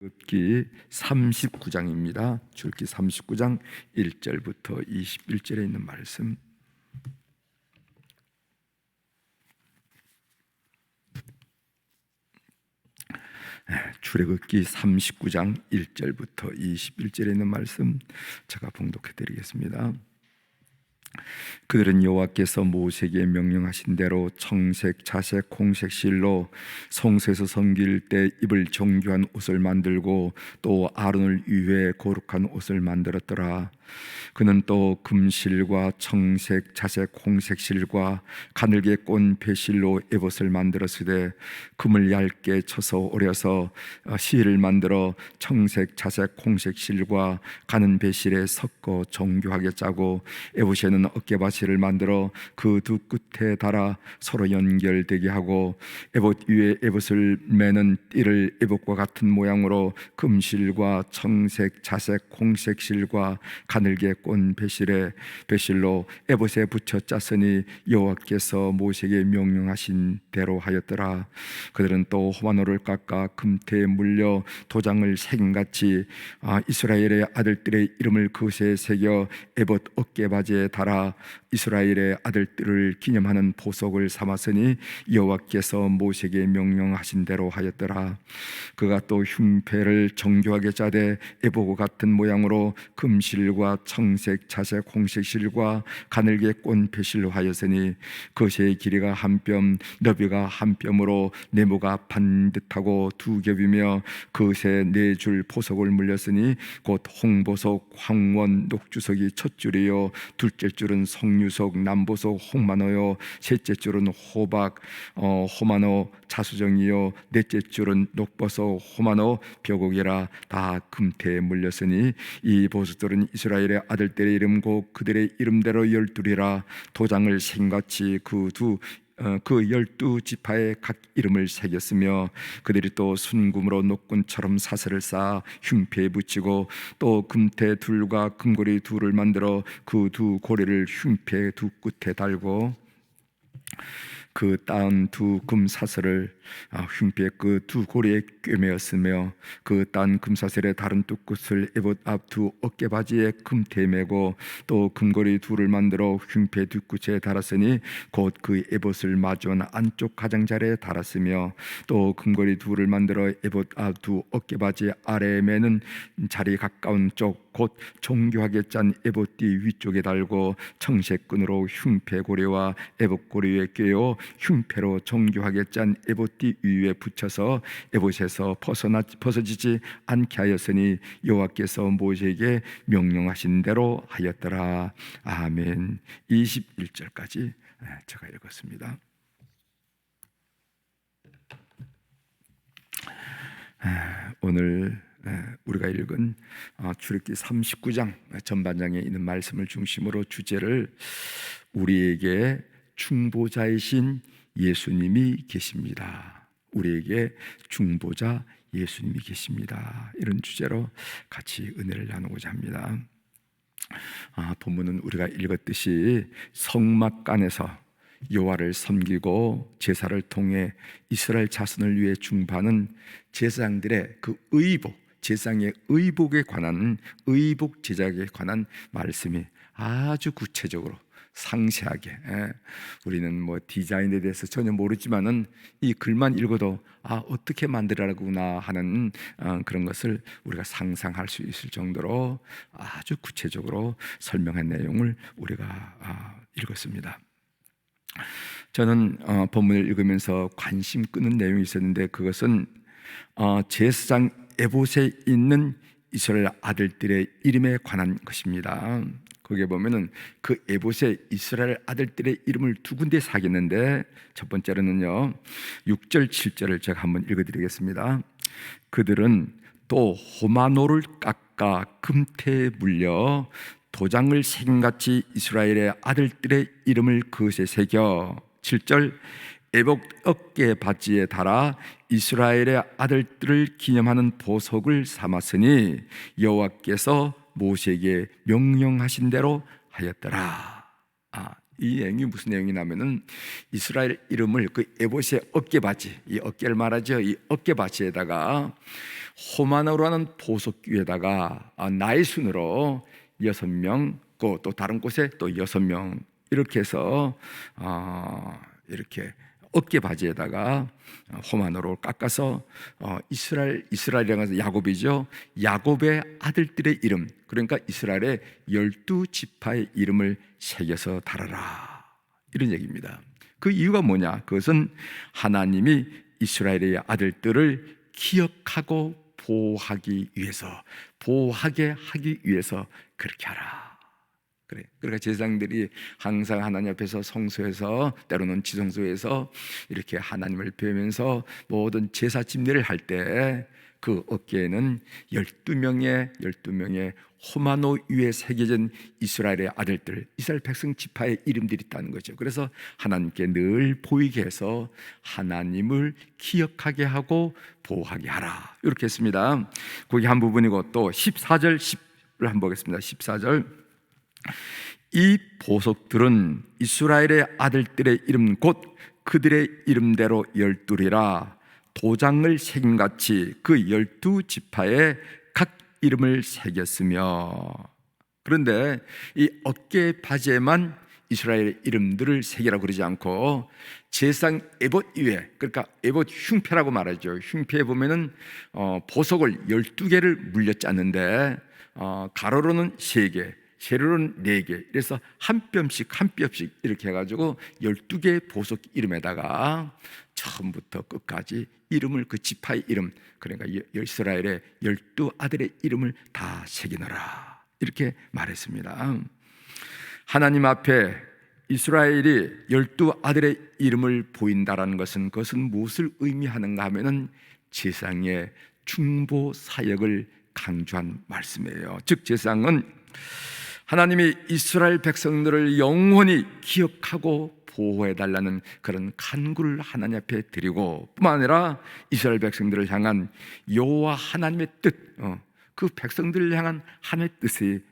출애굽기 39장입니다. 출애굽기 39장 1절부터 21절에 있는 말씀. 출애굽기 39장 1절부터 21절에 있는 말씀 제가 봉독해 드리겠습니다. 그들은 여호와께서 모세에게 명령하신 대로 청색, 자색, 홍색 실로 성소에서 섬길 때 입을 정교한 옷을 만들고 또 아론을 위해 거룩한 옷을 만들었더라. 그는 또 금실과 청색, 자색, 홍색 실과 가늘게 꼰 배실로 에봇을 만들었으되 금을 얇게 쳐서 오려서 실을 만들어 청색, 자색, 홍색 실과 가는 배실에 섞어 정교하게 짜고 에봇에는 어깨바지를 만들어 그 두 끝에 달아 서로 연결되게 하고 에봇 위에 에봇을 매는 띠를 에봇과 같은 모양으로 금실과 청색, 자색, 홍색 실과 가늘게 꼰 배실로 에봇에 붙여 짰으니 여호와께서 모세에게 명령하신 대로 하였더라. 그들은 또 호마노를 깎아 금태에 물려 도장을 새김같이 이스라엘의 아들들의 이름을 그것에 새겨 에봇 어깨바지에 달아 이스라엘의 아들들을 기념하는 보석을 삼았으니 여호와께서 모세에게 명령하신 대로 하였더라. 그가 또 흉패를 정교하게 짜되 에봇과 같은 모양으로 금실과 청색, 자색, 홍색 실과 가늘게 꼰 배실로 하였으니 그것의 길이가 한 뼘, 너비가 한 뼘으로 네모가 반듯하고 두 겹이며 그것에 네 줄 보석을 물렸으니 곧 홍보석, 황원, 녹주석이 첫 줄이요 둘째 줄은 석류석, 남보석, 홍마노요 셋째 줄은 호박, 호마노, 자수정이요 넷째 줄은 녹보석, 호마노, 벼곡이라 다 금태에 물렸으니 이 보석들은 이스라엘의 아들들의 이름 곧 그들의 이름대로 12이라. 도장을 새김같이 그 12지파의 각 이름을 새겼으며 그들이 또 순금으로 녹군처럼 사슬을 쌓아 흉패에 붙이고 또 금태 둘과 금고리 둘을 만들어 그 두 고리를 흉패 두 끝에 달고 그 따은 두 금사슬을 흉패 그 두 고리에 꿰매었으며 그 따은 금사슬의 다른 두 끝을 에봇 앞 두 어깨바지에 금태에 매고 또 금고리 둘을 만들어 흉패 두 끝에 달았으니 곧 그 에봇을 마주한 안쪽 가장자리에 달았으며 또 금고리 둘을 만들어 에봇 앞 두 어깨바지 아래에 매는 자리 가까운 쪽 곧 정교하게 짠 에봇띠 위쪽에 달고 청색끈으로 흉패 고리와 에봇 고리에 꿰어 흉패로 정교하게 짠 에봇띠 위에 붙여서 에봇에서 벗어지지 않게 하였으니 여호와께서 모세에게 명령하신 대로 하였더라. 아멘. 21절까지 제가 읽었습니다. 오늘 우리가 읽은 출애굽기 39장 전반장에 있는 말씀을 중심으로 주제를 우리에게 중보자이신 예수님이 계십니다. 우리에게 중보자 예수님이 계십니다. 이런 주제로 같이 은혜를 나누고자 합니다. 본문은 우리가 읽었듯이 성막간에서 여호와를 섬기고 제사를 통해 이스라엘 자손을 위해 중보하는 제사장들의 그 의복, 제사장의 의복에 관한 의복 제작에 관한 말씀이 아주 구체적으로 상세하게 우리는 뭐 디자인에 대해서 전혀 모르지만은 이 글만 읽어도 어떻게 만들라구나 하는 그런 것을 우리가 상상할 수 있을 정도로 아주 구체적으로 설명한 내용을 우리가 읽었습니다. 저는 본문을 읽으면서 관심 끄는 내용이 있었는데 그것은 제사장 에봇에 있는 이스라엘 아들들의 이름에 관한 것입니다. 거기에 보면은 그 에봇에 이스라엘 아들들의 이름을 두 군데 사겠는데 첫 번째로는요 6절 7절을 제가 한번 읽어드리겠습니다. 그들은 또 호마노를 깎아 금태에 물려 도장을 새김같이 이스라엘의 아들들의 이름을 그것에 새겨 7절 에봇 어깨 바지에 달아 이스라엘의 아들들을 기념하는 보석을 삼았으니 여호와께서 모세에게 명령하신 대로 하였더라. 이 내용이 무슨 내용이냐면은 이스라엘 이름을 그 에봇의 어깨바지, 이 어깨를 말하죠. 이 어깨바지에다가 호마노라는 보석 위에다가 나의 순으로 6명, 또 다른 곳에 또 6명 이렇게 해서 이렇게 어깨 바지에다가 호마노를 깎아서 이스라엘이라는 야곱이죠. 야곱의 아들들의 이름, 그러니까 이스라엘의 12지파의 이름을 새겨서 달아라, 이런 얘기입니다. 그 이유가 뭐냐? 그것은 하나님이 이스라엘의 아들들을 기억하고 보호하게 하기 위해서 그렇게 하라. 그러니까 제사장들이 항상 하나님 앞에서 성소에서, 때로는 지성소에서 이렇게 하나님을 배우면서 모든 제사 집례를 할 때 그 어깨에는 12명의 호마노 위에 새겨진 이스라엘의 아들들, 이스라엘 백성 지파의 이름들이 있다는 거죠. 그래서 하나님께 늘 보이게 해서 하나님을 기억하게 하고 보호하게 하라, 이렇게 했습니다. 거기 한 부분이고, 또 14절 10을 한번 보겠습니다. 14절, 이 보석들은 이스라엘의 아들들의 이름 곧 그들의 이름대로 12이라 도장을 새김같이 그 12지파에 각 이름을 새겼으며. 그런데 이 어깨 바지에만 이스라엘의 이름들을 새기라고 그러지 않고 제사장 에봇 위에, 그러니까 에봇 흉패라고 말하죠. 흉패에 보면은 보석을 12개를 물려 짰는데 가로로는 3개, 세로로는 4개, 그래서 한 뼘씩 이렇게 해가지고 12개의 보석 이름에다가 처음부터 끝까지 이름을, 그 지파의 이름, 그러니까 이스라엘의 12아들의 이름을 다 새기노라, 이렇게 말했습니다. 하나님 앞에 이스라엘이 12아들의 이름을 보인다라는 것은, 그것은 무엇을 의미하는가 하면은 제사장의 중보 사역을 강조한 말씀이에요. 즉 제사장은 하나님이 이스라엘 백성들을 영원히 기억하고 보호해달라는 그런 간구를 하나님 앞에 드리고, 뿐만 아니라 이스라엘 백성들을 향한 여호와 하나님의 뜻, 그 백성들을 향한 하나님의 뜻이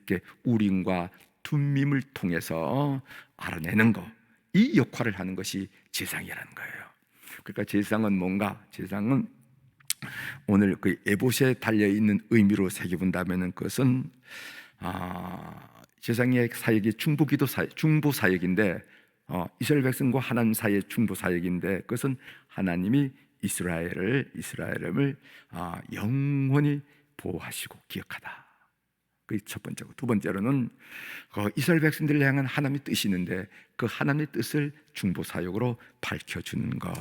우림과 둠밈을 통해서 알아내는 것, 이 역할을 하는 것이 제사장이라는 거예요. 그러니까 제사장은 뭔가, 제사장은 오늘 그 에봇에 달려있는 의미로 새겨본다면 그것은 제사장의 사역이 중보 사역인데, 이스라엘 백성과 하나님 사이의 중보 사역인데, 그것은 하나님이 이스라엘을 영원히 보호하시고 기억하다. 그게 첫 번째고, 두 번째로는 이스라엘 백성들을 향한 하나님의 뜻이 있는데 그 하나님의 뜻을 중보 사역으로 밝혀주는 것,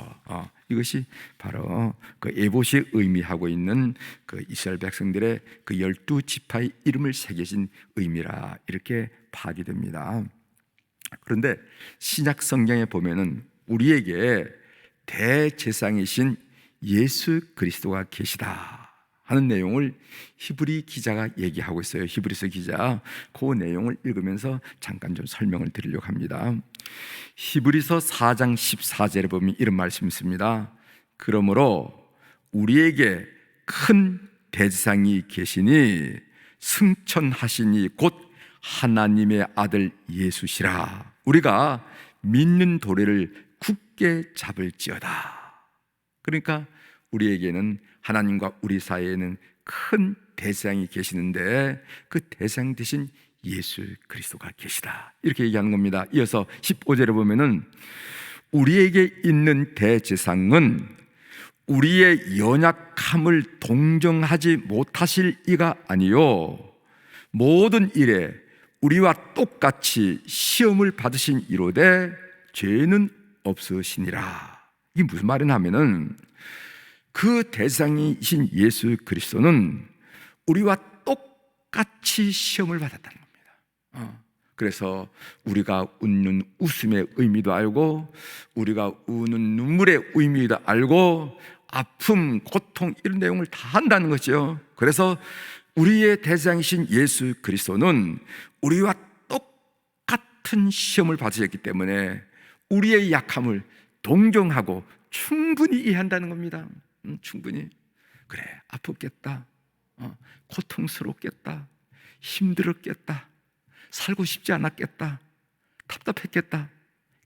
이것이 바로 그 에봇이 의미하고 있는 그 이스라엘 백성들의 그 12지파의 이름을 새겨진 의미라, 이렇게 파악이 됩니다. 그런데 신약 성경에 보면은 우리에게 대제사장이신 예수 그리스도가 계시다 하는 내용을 히브리 기자가 얘기하고 있어요. 히브리서 기자, 그 내용을 읽으면서 잠깐 좀 설명을 드리려고 합니다. 히브리서 4장 14절에 보면 이런 말씀이 있습니다. 그러므로 우리에게 큰 대제사장이 계시니 승천하시니 곧 하나님의 아들 예수시라. 우리가 믿는 도리를 굳게 잡을지어다. 그러니까 우리에게는, 하나님과 우리 사이에는 큰 대제사장이 계시는데 그 대제사장 대신 예수 그리스도가 계시다, 이렇게 얘기하는 겁니다. 이어서 15절에 보면은 우리에게 있는 대제사장은 우리의 연약함을 동정하지 못하실 이가 아니요 모든 일에 우리와 똑같이 시험을 받으신 이로되 죄는 없으시니라. 이게 무슨 말이냐 하면은 그 대상이신 예수 그리스도는 우리와 똑같이 시험을 받았다는 겁니다. 그래서 우리가 웃는 웃음의 의미도 알고, 우리가 우는 눈물의 의미도 알고, 아픔, 고통, 이런 내용을 다 한다는 거죠. 그래서 우리의 대상이신 예수 그리스도는 우리와 똑같은 시험을 받으셨기 때문에 우리의 약함을 동정하고 충분히 이해한다는 겁니다. 충분히. 그래, 아팠겠다, 고통스럽겠다, 힘들었겠다, 살고 싶지 않았겠다, 답답했겠다,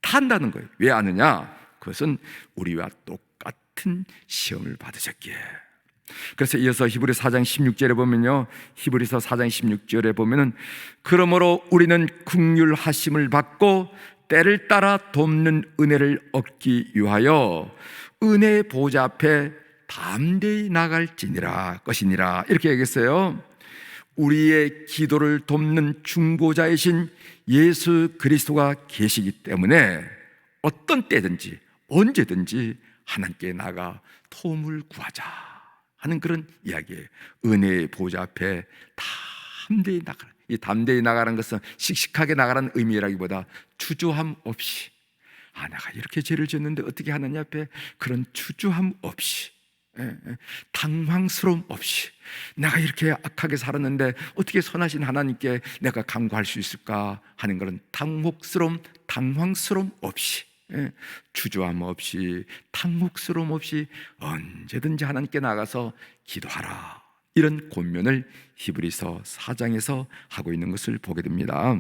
다 한다는 거예요. 왜 아느냐? 그것은 우리와 똑같은 시험을 받으셨기에. 그래서 이어서 히브리서 4장 16절에 보면요, 히브리서 4장 16절에 보면은 그러므로 우리는 긍휼하심을 받고 때를 따라 돕는 은혜를 얻기 위하여 은혜의 보좌 앞에 담대히 나갈지니라 것이니라, 이렇게 얘기했어요. 우리의 기도를 돕는 중보자이신 예수 그리스도가 계시기 때문에 어떤 때든지 언제든지 하나님께 나가 도움을 구하자 하는 그런 이야기예요. 은혜의 보좌 앞에 담대히 나가라. 이 담대히 나가라는 것은 씩씩하게 나가라는 의미라기보다 주저함 없이, 내가 이렇게 죄를 지었는데 어떻게 하나님 앞에, 그런 주저함 없이, 당황스러움 없이, 내가 이렇게 악하게 살았는데 어떻게 선하신 하나님께 내가 간구할 수 있을까 하는 그런 당황스러움 없이, 주저함 없이, 당혹스러움 없이 언제든지 하나님께 나가서 기도하라, 이런 권면을 히브리서 4장에서 하고 있는 것을 보게 됩니다.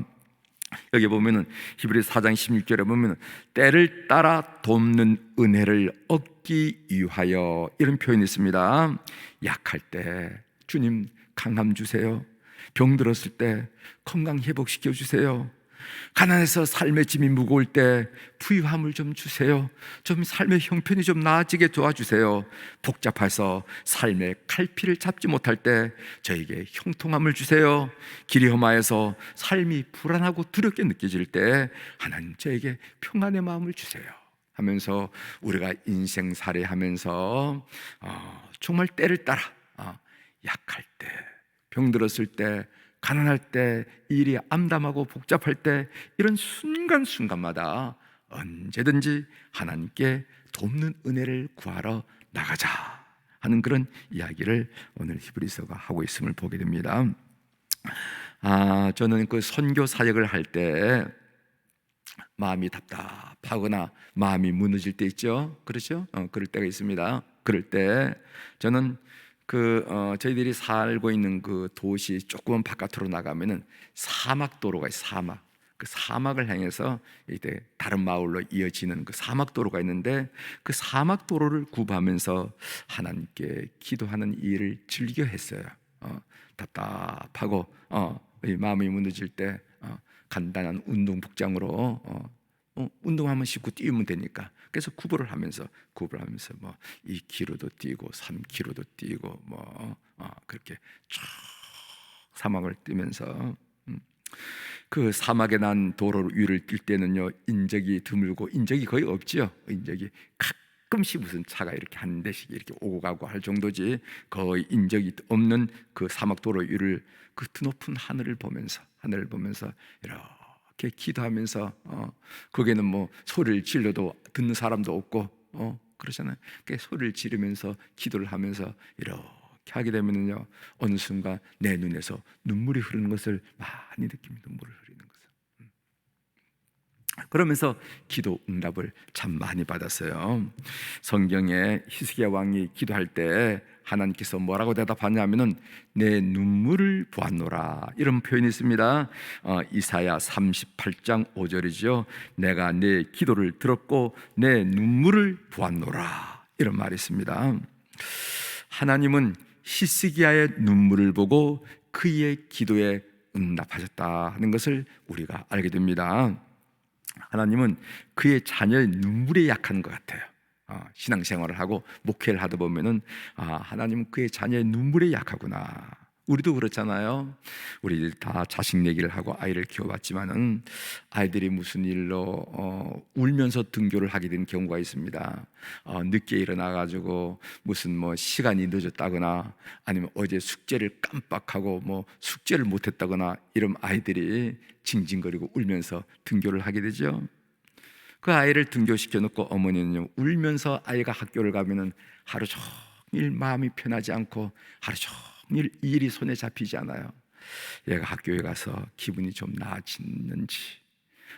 여기 보면은 히브리서 4장 16절에 보면은 때를 따라 돕는 은혜를 얻기 위하여, 이런 표현이 있습니다. 약할 때 주님 강함 주세요. 병 들었을 때 건강 회복시켜 주세요. 가난해서 삶의 짐이 무거울 때 부유함을 좀 주세요. 좀 삶의 형편이 좀 나아지게 도와주세요. 복잡해서 삶의 갈피를 잡지 못할 때 저에게 형통함을 주세요. 길이 험하여서 삶이 불안하고 두렵게 느껴질 때 하나님 저에게 평안의 마음을 주세요 하면서 우리가 인생살이 하면서 정말 때를 따라 약할 때, 병들었을 때, 가난할 때, 일이 암담하고 복잡할 때, 이런 순간순간마다 언제든지 하나님께 돕는 은혜를 구하러 나가자 하는 그런 이야기를 오늘 히브리서가 하고 있음을 보게 됩니다. 저는 그 선교 사역을 할 때 마음이 답답하거나 마음이 무너질 때 있죠. 그렇죠? 그럴 때가 있습니다. 그럴 때 저는 저희들이 살고 있는 그 도시 조금 바깥으로 나가면은 사막 도로가 있어요. 사막. 그 사막을 향해서 이제 다른 마을로 이어지는 그 사막 도로가 있는데, 그 사막 도로를 굽하면서 하나님께 기도하는 일을 즐겨 했어요. 답답하고 마음이 무너질 때 간단한 운동 복장으로 운동하면 쉽고 뛰면 되니까, 그래서 구보를 하면서 뭐 2km도 뛰고 3km도 뛰고 그렇게 쭉 사막을 뛰면서 그 사막에 난 도로 위를 뛸 때는요, 인적이 드물고 인적이 거의 없지요. 인적이 가끔씩 무슨 차가 이렇게 한 대씩 이렇게 오고 가고 할 정도지, 거의 인적이 없는 그 사막 도로 위를 그 드높은 하늘을 보면서 이렇게 기도하면서 거기에는 뭐 소리를 질러도 듣는 사람도 없고 그러잖아요. 그 소리를 지르면서 기도를 하면서 이렇게 하게 되면요, 어느 순간 내 눈에서 눈물이 흐르는 것을 많이 느낍니다. 눈물을 흐르는 것을. 그러면서 기도 응답을 참 많이 받았어요. 성경에 히스기야 왕이 기도할 때 하나님께서 뭐라고 대답하냐면은 내 눈물을 보았노라, 이런 표현이 있습니다. 이사야 38장 5절이죠. 내가 내 기도를 들었고 내 눈물을 보았노라, 이런 말이 있습니다. 하나님은 히스기야의 눈물을 보고 그의 기도에 응답하셨다 하는 것을 우리가 알게 됩니다. 하나님은 그의 자녀의 눈물에 약한 것 같아요. 신앙생활을 하고 목회를 하다 보면은 하나님은 그의 자녀의 눈물에 약하구나. 우리도 그렇잖아요. 우리 다 자식 얘기를 하고 아이를 키워봤지만은 아이들이 무슨 일로 울면서 등교를 하게 된 경우가 있습니다. 늦게 일어나가지고 무슨 뭐 시간이 늦었다거나 아니면 어제 숙제를 깜빡하고 뭐 숙제를 못했다거나 이런 아이들이 징징거리고 울면서 등교를 하게 되죠. 그 아이를 등교시켜 놓고 어머니는 울면서 아이가 학교를 가면은 하루 종일 마음이 편하지 않고 하루 종일 일이 손에 잡히지 않아요. 얘가 학교에 가서 기분이 좀 나아지는지,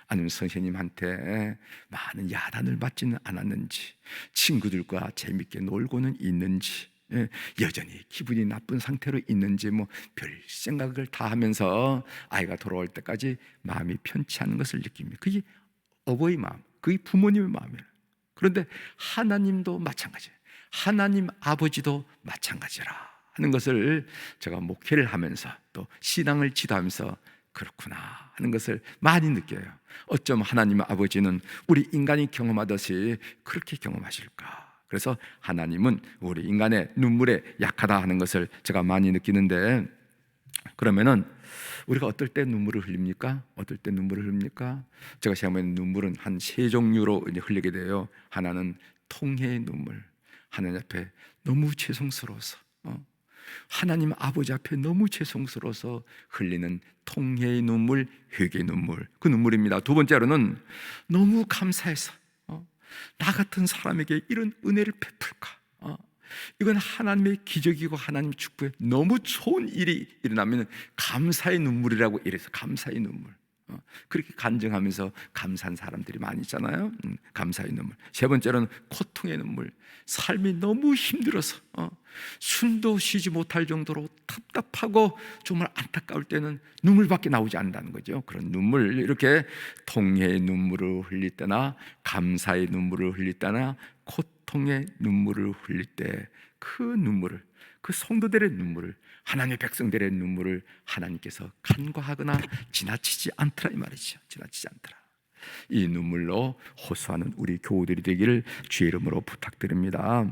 아니면 선생님한테 많은 야단을 받지는 않았는지, 친구들과 재밌게 놀고는 있는지, 여전히 기분이 나쁜 상태로 있는지 뭐 별 생각을 다 하면서 아이가 돌아올 때까지 마음이 편치 않은 것을 느낍니다. 그게 어버이 마음, 그게 부모님의 마음이에요. 그런데 하나님도 마찬가지예요. 하나님 아버지도 마찬가지라 하는 것을 제가 목회를 하면서 또 신앙을 지도하면서 그렇구나 하는 것을 많이 느껴요. 어쩜 하나님 아버지는 우리 인간이 경험하듯이 그렇게 경험하실까? 그래서 하나님은 우리 인간의 눈물에 약하다 하는 것을 제가 많이 느끼는데, 그러면은 우리가 어떨 때 눈물을 흘립니까? 어떨 때 눈물을 흘립니까? 제가 생각하면 눈물은 한 세 종류로 이제 흘리게 돼요. 하나는 통회의 눈물, 하나님 앞에 너무 죄송스러워서, 하나님 아버지 앞에 너무 죄송스러워서 흘리는 통회의 눈물, 회개의 눈물, 그 눈물입니다. 두 번째로는 너무 감사해서, 나 같은 사람에게 이런 은혜를 베풀까? 이건 하나님의 기적이고 하나님 축복에 너무 좋은 일이 일어나면 감사의 눈물이라고 이래서 감사의 눈물, 그렇게 간증하면서 감사한 사람들이 많이 있잖아요. 감사의 눈물. 세 번째로는 고통의 눈물. 삶이 너무 힘들어서 숨도 쉬지 못할 정도로 답답하고 정말 안타까울 때는 눈물밖에 나오지 않는다는 거죠. 그런 눈물, 이렇게 통회의 눈물을 흘릴 때나 감사의 눈물을 흘릴 때나 고통의 눈물을 흘릴 때 그 눈물을, 그 성도들의 눈물을, 하나님의 백성들의 눈물을 하나님께서 간과하거나 지나치지 않더라 이 말이죠. 지나치지 않더라. 이 눈물로 호소하는 우리 교우들이 되기를 주의 이름으로 부탁드립니다.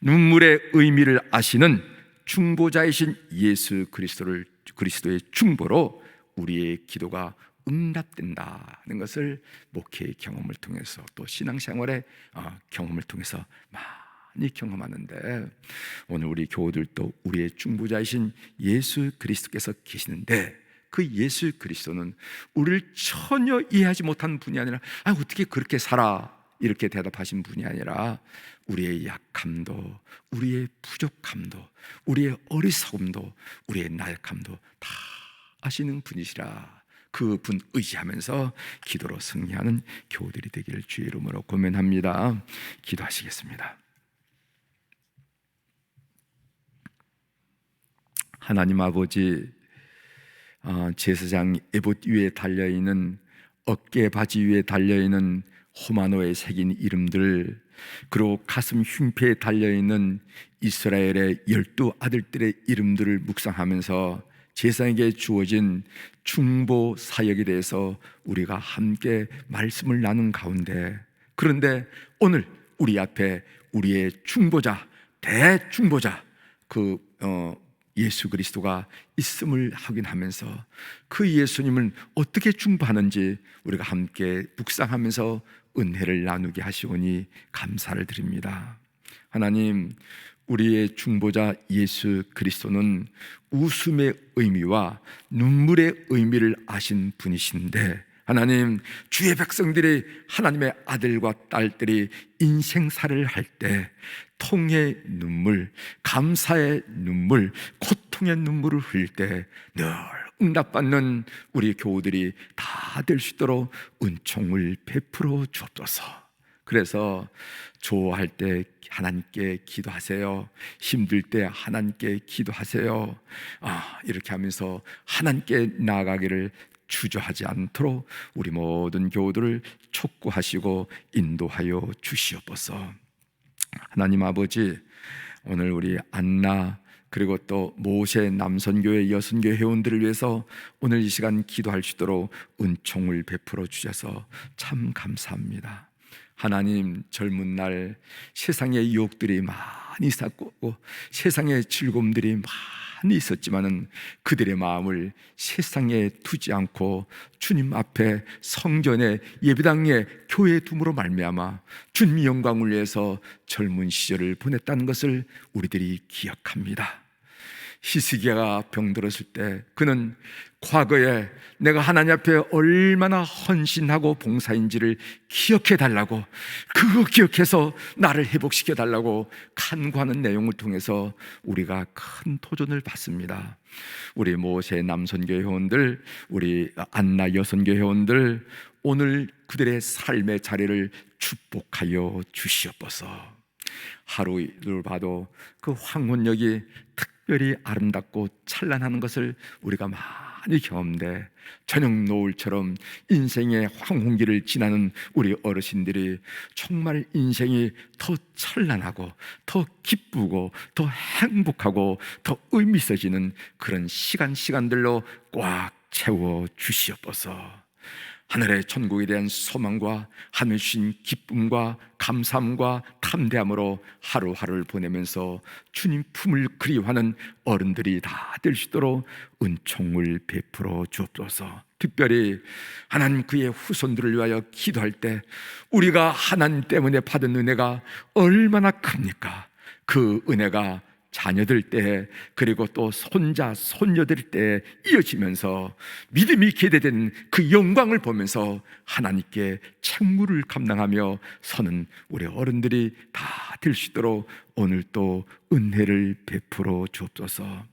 눈물의 의미를 아시는 중보자이신 예수 그리스도의 중보로 우리의 기도가 응답된다는 것을 목회의 경험을 통해서 또 신앙생활의 경험을 통해서 많이 경험하는데, 오늘 우리 교우들도 우리의 중보자이신 예수 그리스도께서 계시는데, 그 예수 그리스도는 우리를 전혀 이해하지 못한 분이 아니라 어떻게 그렇게 살아? 이렇게 대답하신 분이 아니라 우리의 약함도, 우리의 부족함도, 우리의 어리석음도, 우리의 나약함도 다 아시는 분이시라. 그 분 의지하면서 기도로 승리하는 교우들이 되기를 주의 이름으로 고면합니다. 기도하시겠습니다. 하나님 아버지, 제사장 에봇 위에 달려있는, 어깨 바지 위에 달려있는 호마노에 새긴 이름들, 그리고 가슴 흉패에 달려있는 이스라엘의 12 아들들의 이름들을 묵상하면서 제사장에게 주어진 중보 사역에 대해서 우리가 함께 말씀을 나눈 가운데, 그런데 오늘 우리 앞에 우리의 중보자, 대중보자, 예수 그리스도가 있음을 확인하면서 그 예수님을 어떻게 중보하는지 우리가 함께 묵상하면서 은혜를 나누게 하시오니 감사를 드립니다. 하나님, 우리의 중보자 예수 그리스도는 웃음의 의미와 눈물의 의미를 아신 분이신데, 하나님, 주의 백성들이, 하나님의 아들과 딸들이 인생살을 할 때 통의 눈물, 감사의 눈물, 고통의 눈물을 흘릴 때 늘 응답받는 우리 교우들이 다 될 수 있도록 은총을 베풀어 주옵소서. 그래서 좋아할 때 하나님께 기도하세요. 힘들 때 하나님께 기도하세요. 이렇게 하면서 하나님께 나아가기를 주저하지 않도록 우리 모든 교우들을 촉구하시고 인도하여 주시옵소서. 하나님 아버지, 오늘 우리 안나 그리고 또 모세 남선교회 여선교회 회원들을 위해서 오늘 이 시간 기도할 수 있도록 은총을 베풀어 주셔서 참 감사합니다. 하나님, 젊은 날 세상의 유혹들이 많이 있었고 세상의 즐거움들이 많이 있었지만은 그들의 마음을 세상에 두지 않고 주님 앞에 성전에 예배당에 교회에 둠으로 말미암아 주님의 영광을 위해서 젊은 시절을 보냈다는 것을 우리들이 기억합니다. 히스기야가 병들었을 때 그는 과거에 내가 하나님 앞에 얼마나 헌신하고 봉사인지를 기억해 달라고, 그거 기억해서 나를 회복시켜 달라고 간구하는 내용을 통해서 우리가 큰 도전을 받습니다. 우리 모세 남선교 회원들, 우리 안나 여선교 회원들, 오늘 그들의 삶의 자리를 축복하여 주시옵소서. 하루를 봐도 그 황혼역이 특별히 아름답고 찬란하는 것을 우리가 많이 경험돼 저녁 노을처럼 인생의 황혼기를 지나는 우리 어르신들이 정말 인생이 더 찬란하고 더 기쁘고 더 행복하고 더 의미 있어지는 그런 시간들로 꽉 채워 주시옵소서. 하늘의 천국에 대한 소망과 하늘 주신 기쁨과 감사함과 담대함으로 하루하루를 보내면서 주님 품을 그리워하는 어른들이 다 될 수 있도록 은총을 베풀어 주옵소서. 특별히 하나님 그의 후손들을 위하여 기도할 때 우리가 하나님 때문에 받은 은혜가 얼마나 큽니까? 그 은혜가 자녀들 때 그리고 또 손자 손녀들 때 이어지면서 믿음이 기대된 그 영광을 보면서 하나님께 책무를 감당하며 서는 우리 어른들이 다 될 수 있도록 오늘 또 은혜를 베풀어 주옵소서.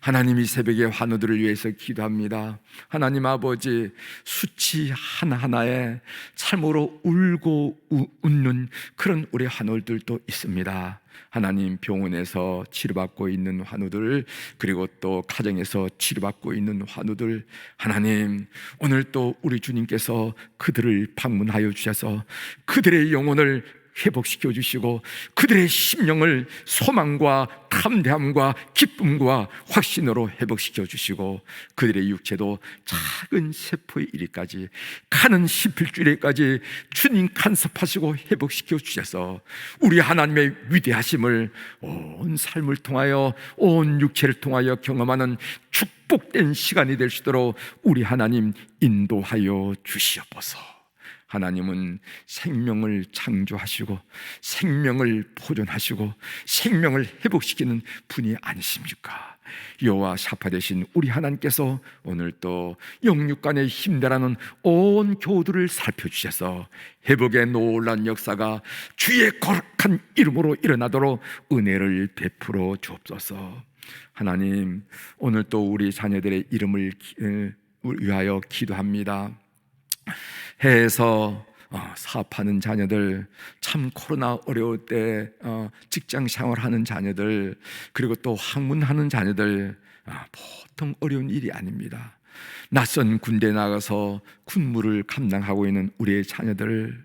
하나님 이 새벽에 환우들을 위해서 기도합니다. 하나님 아버지, 수치 하나하나에 참으로 울고 웃는 그런 우리 환우들도 있습니다. 하나님 병원에서 치료받고 있는 환우들 그리고 또 가정에서 치료받고 있는 환우들 하나님 오늘 또 우리 주님께서 그들을 방문하여 주셔서 그들의 영혼을 회복시켜 주시고 그들의 심령을 소망과 담대함과 기쁨과 확신으로 회복시켜 주시고 그들의 육체도 작은 세포의 일까지 가는 십일주일에까지 주님 간섭하시고 회복시켜 주셔서 우리 하나님의 위대하심을 온 삶을 통하여 온 육체를 통하여 경험하는 축복된 시간이 될 수 있도록 우리 하나님 인도하여 주시옵소서. 하나님은 생명을 창조하시고 생명을 보존하시고 생명을 회복시키는 분이 아니십니까? 여호와 샤파 되신 우리 하나님께서 오늘 또 영육간의 힘내라는 온 교우들을 살펴주셔서 회복의 놀라운 역사가 주의 거룩한 이름으로 일어나도록 은혜를 베풀어 주옵소서. 하나님 오늘 또 우리 자녀들의 이름을 위하여 기도합니다. 해에서 사업하는 자녀들, 참 코로나 어려울 때 직장 생활하는 자녀들, 그리고 또 학문하는 자녀들 보통 어려운 일이 아닙니다. 낯선 군대에 나가서 군무를 감당하고 있는 우리의 자녀들,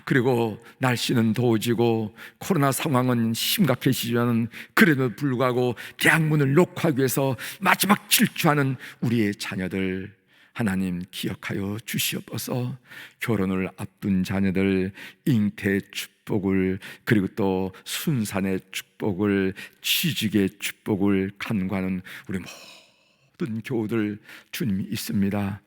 그리고 날씨는 더워지고 코로나 상황은 심각해지지만 그래도 불구하고 대학문을 녹화하기 위해서 마지막 질주하는 우리의 자녀들 하나님 기억하여 주시옵소서. 결혼을 앞둔 자녀들 잉태 축복을 그리고 또 순산의 축복을 취직의 축복을 간구하는 우리 모든 교우들 주님이 있습니다.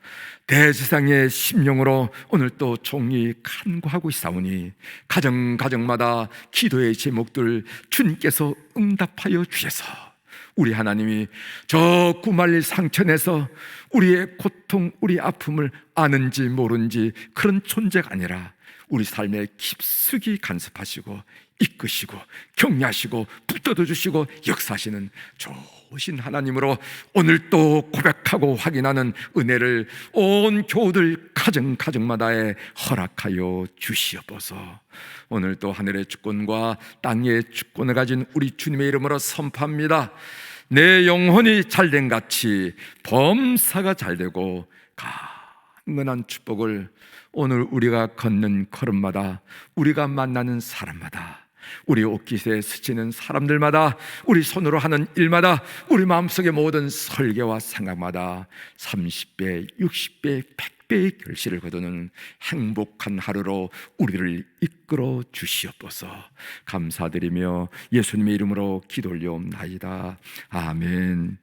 대지상의 심령으로 오늘 또 종이 간구하고 있사오니 가정마다 기도의 제목들 주님께서 응답하여 주셔서 우리 하나님이 저 구말릴 상처내서 우리의 고통, 우리 아픔을 아는지 모르는지 그런 존재가 아니라 우리 삶에 깊숙이 간섭하시고 이끄시고 격려하시고 붙들어 주시고 역사하시는 좋으신 하나님으로 오늘 또 고백하고 확인하는 은혜를 온 교우들 가정마다에 허락하여 주시옵소서. 오늘 또 하늘의 주권과 땅의 주권을 가진 우리 주님의 이름으로 선포합니다. 내 영혼이 잘된 같이 범사가 잘되고 강건한 축복을 오늘 우리가 걷는 걸음마다 우리가 만나는 사람마다 우리 옷깃에 스치는 사람들마다 우리 손으로 하는 일마다 우리 마음속의 모든 설계와 생각마다 30배, 60배, 100배의 결실을 거두는 행복한 하루로 우리를 이끌어 주시옵소서. 감사드리며 예수님의 이름으로 기도 올려옵나이다. 아멘.